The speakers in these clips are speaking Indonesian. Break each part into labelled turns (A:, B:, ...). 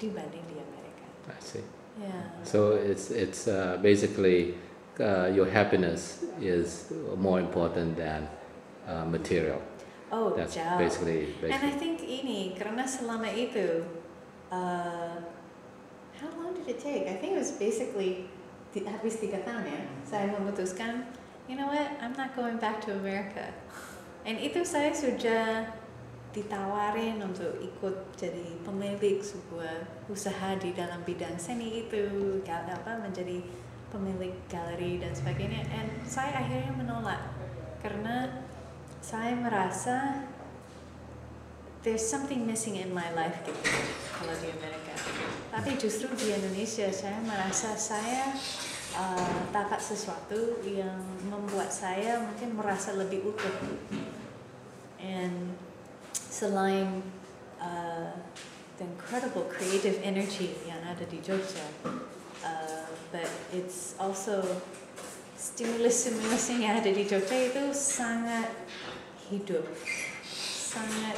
A: dibanding di Amerika.
B: I see.
A: Yeah.
B: So it's basically your happiness is more important than material.
A: Oh,
B: That's
A: jauh.
B: basically.
A: And I think ini karena selama itu, how long did it take? I think it was basically habis 3 tahun ya. Saya memutuskan, you know what, I'm not going back to America. And itu saya sudah ditawarin untuk ikut jadi pemilik sebuah usaha di dalam bidang seni itu, menjadi pemilik galeri dan sebagainya. And saya akhirnya menolak karena saya merasa there's something missing in my life gitu kalau di Amerika. Tapi justru di Indonesia saya merasa saya dapat sesuatu yang membuat saya mungkin merasa lebih utuh. And selain the incredible creative energy yang ada di Jogja, but it's also stimulus yang ada di Jogja itu sangat hidup, sangat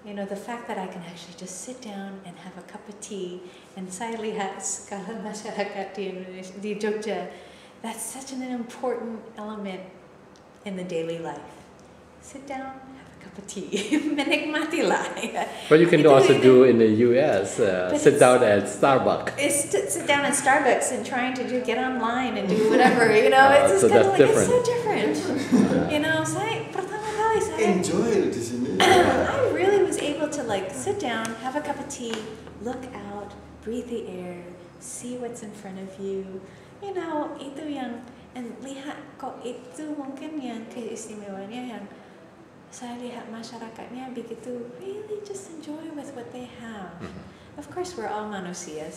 A: you know, the fact that I can actually just sit down and have a cup of tea, and saya lihat skala masyarakat di Indonesia, di Jogja, that's such an important element in the daily life. Sit down, have a cup of tea, menikmatilah. Ya.
B: But you can also do in the U.S. Sit down at Starbucks.
A: Sit down at Starbucks and trying to get online and do whatever, you know. It's just
B: so
A: kind of like
B: different.
A: it's so different. You know, saya pertama kali saya
C: enjoy di sini.
A: I really was able to like sit down, have a cup of tea, look out, breathe the air, see what's in front of you. You know, itu yang and lihat kok itu mungkin yang keistimewaannya yang saya lihat masyarakatnya begitu really just enjoy with what they have. Of course we're all manusia,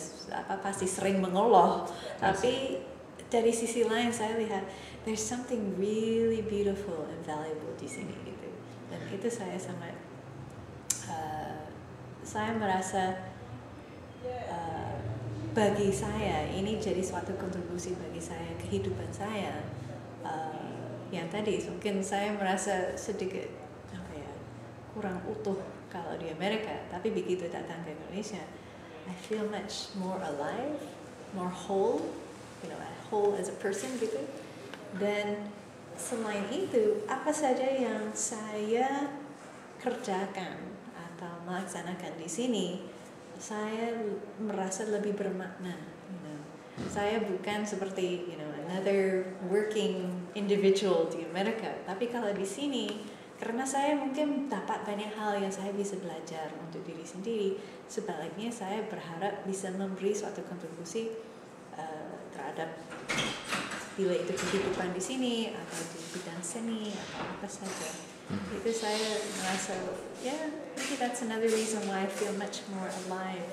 A: pasti sering mengeluh, tapi dari sisi lain saya lihat there's something really beautiful and valuable di sini gitu. Dan itu saya sangat saya merasa bagi saya ini jadi suatu kontribusi bagi saya, kehidupan saya. Yang tadi mungkin saya merasa sedikit kurang utuh kalau di Amerika, tapi begitu datang ke Indonesia, I feel much more alive, more whole, you know, whole as a person gitu. Dan selain itu, apa saja yang saya kerjakan atau melaksanakan di sini, saya merasa lebih bermakna. You know. Saya bukan seperti, you know, another working individual di Amerika, tapi kalau di sini karena saya mungkin dapat banyak hal yang saya bisa belajar untuk diri sendiri. Sebaliknya saya berharap bisa memberi suatu kontribusi terhadap bila itu kehidupan di sini atau di bidang seni atau apa saja. Itu saya merasa, maybe that's another reason why I feel much more alive.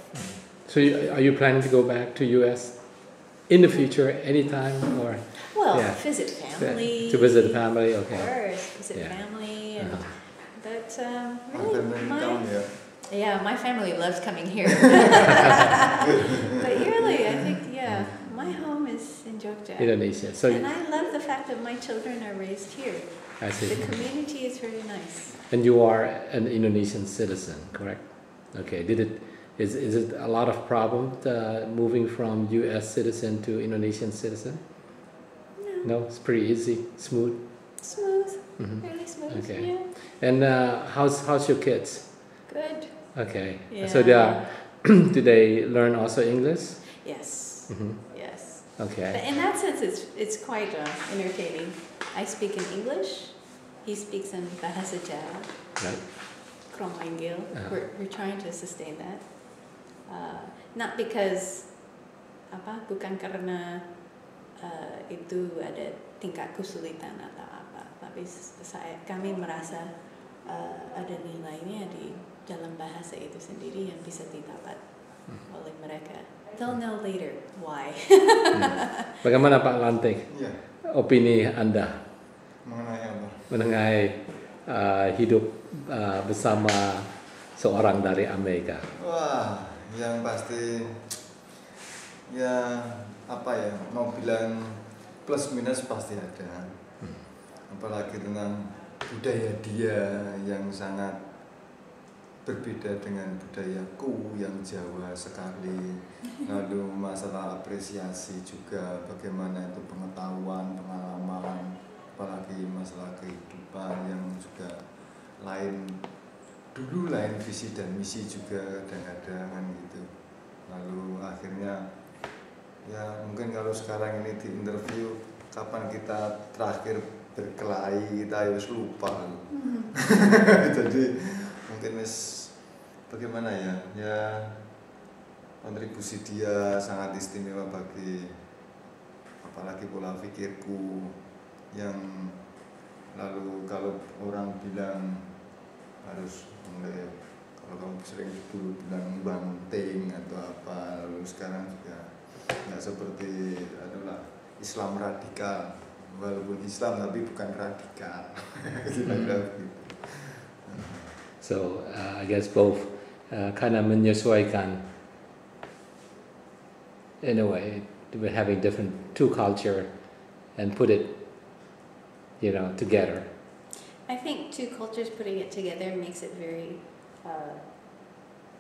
B: So are you planning to go back to US in the future anytime or?
A: Well, visit family.
B: To visit the family, okay.
A: Of course, visit family. And but really, my family loves coming here. But really, I think, my home is in Jogja.
B: Indonesia. So
A: and I love the fact that my children are raised here.
B: I see.
A: The community is very nice.
B: And you are an Indonesian citizen, correct? Okay. Is it a lot of problem moving from U.S. citizen to Indonesian citizen? No, it's pretty easy, smooth.
A: Smooth, fairly smooth.
B: Okay.
A: Yeah.
B: And how's your kids?
A: Good.
B: Okay.
A: Yeah.
B: So do they learn also English?
A: Yes. Yes.
B: Okay.
A: But in that sense, it's quite entertaining. I speak in English. He speaks in Bahasa Jawa.
B: Right.
A: Kromanggil. We're trying to sustain that. Not because bukan karena itu ada tingkat kesulitan atau apa, tapi kami merasa ada nilainya di dalam bahasa itu sendiri yang bisa didapat oleh mereka. They'll know later why.
B: Bagaimana Pak Lantik? Opini Anda
C: mengenai apa?
B: Mengenai hidup bersama seorang dari Amerika?
C: Wah, yang pasti mau bilang plus minus pasti ada. Apalagi tentang budaya dia yang sangat berbeda dengan budayaku yang Jawa sekali. Lalu masalah apresiasi juga, bagaimana itu pengetahuan, pengalaman, apalagi masalah kehidupan yang juga lain. Dulu lain visi dan misi juga kadang-kadang kan gitu. Lalu akhirnya ya mungkin kalau sekarang ini di interview, kapan kita terakhir berkelahi, kita harus lupa. Jadi mungkin bagaimana ya kontribusi dia sangat istimewa bagi apalagi pola pikirku yang lalu kalau orang bilang harus mulai, kalau kamu sering dulu bilang banting atau apa, lalu sekarang juga nggak seperti adalah Islam radikal, walaupun Islam tapi bukan radikal.
B: So I guess both kind of menyesuaikan in a way. We're having different two culture and put it, together.
A: I think two cultures putting it together makes it very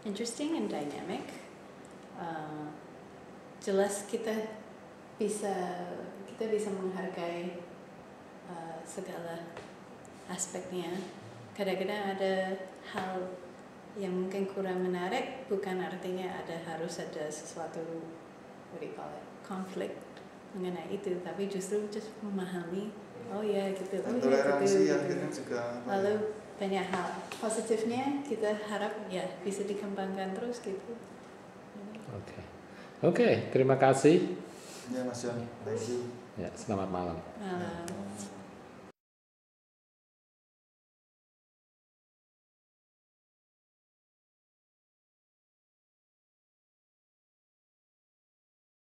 A: interesting and dynamic. Jelas kita bisa menghargai segala aspeknya. Kadang-kadang ada hal yang mungkin kurang menarik, bukan artinya harus ada sesuatu konflik mengenai itu, tapi justru just memahami, oh ya gitu,
C: toleransi akhirnya juga.
A: Lalu banyak hal positifnya kita harap ya bisa dikembangkan terus gitu.
B: Oke, terima kasih.
C: Ya Mas John, thank you.
B: Ya, selamat malam.
A: Malam.